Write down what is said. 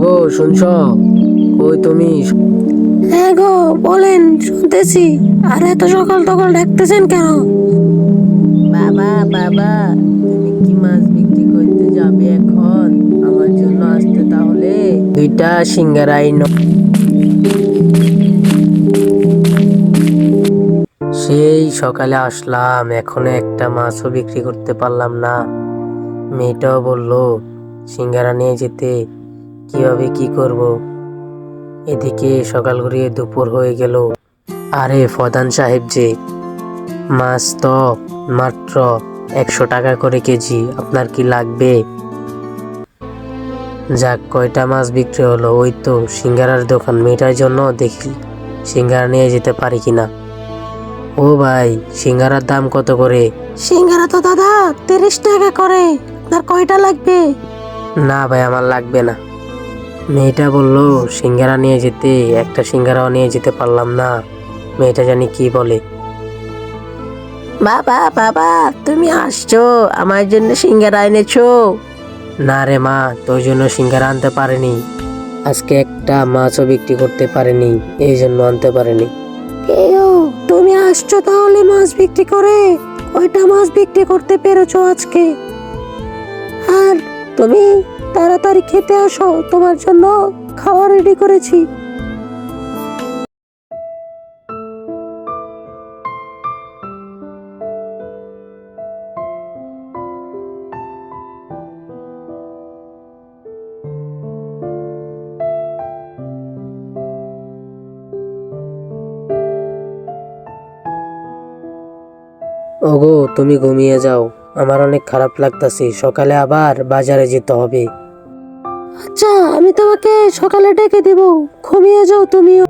ওগো শুনছ? কই তুমি? হ্যাঁ গো, বলেন, শুনতেছি। আর এত সকাল সকাল ডাকতেছেন কেন? বাবা বাবা, তুমি কি মাছ বিক্রি করতে যাবে এখন? আমার জন্য আসতে তাহলে দুইটা সিঙ্গারা আইনো। সেই সকালে আসলাম, এখনো একটা মাছও বিক্রি করতে পারলাম না। মেয়েটাও বললো সিঙ্গারা নিয়ে যেতে, কিভাবে কি করব। এদিকে সকাল গড়িয়ে দুপুর হয়ে গেল। আরে প্রধান সাহেব যে, মাছ তো মাত্র 100 টাকা করে কেজি, আপনার কি লাগবে? যাক, কয়টা মাছ বিক্রি হলো। ওই তো সিঙ্গারার দোকান, মেয়েটার জন্য দেখি সিঙ্গারা নিয়ে যেতে পারি কিনা। ও ভাই, সিঙ্গারার দাম কত করে? সিঙ্গারা তো দাদা 30 টাকা করে। আপনার কয়টা লাগবে? না ভাই, আমার লাগবে না। মেয়েটা বললো সিঙ্গারা নিয়ে যেতে, একটা সিঙ্গারাও নিয়ে যেতে পারলাম না। মেয়েটা জানি কি বলে। বাবা বাবা, তুমি আসছো, আমার জন্য সিঙ্গারা এনেছো? না রে মা, তোর জন্য সিঙ্গারা আনতে পারিনি। আজকে একটা মাছও বিক্রি করতে পারিনি, এই জন্য আনতে পারিনি। কেউ, তুমি আসছো তাহলে মাছ বিক্রি করে? কয়টা মাছ বিক্রি করতে পেরেছো আজকে? আর তুমি তাড়াতাড়ি খেতে আসো, তোমার জন্য খাবার রেডি করেছি। ওগো, তুমি ঘুমিয়ে যাও, আমার অনেক খারাপ লাগতাছে। সকালে আবার বাজারে যেতে হবে। আচ্ছা, আমি তোমাকে সকালে ডেকে দিব, ঘুমিয়ে যাও তুমিও।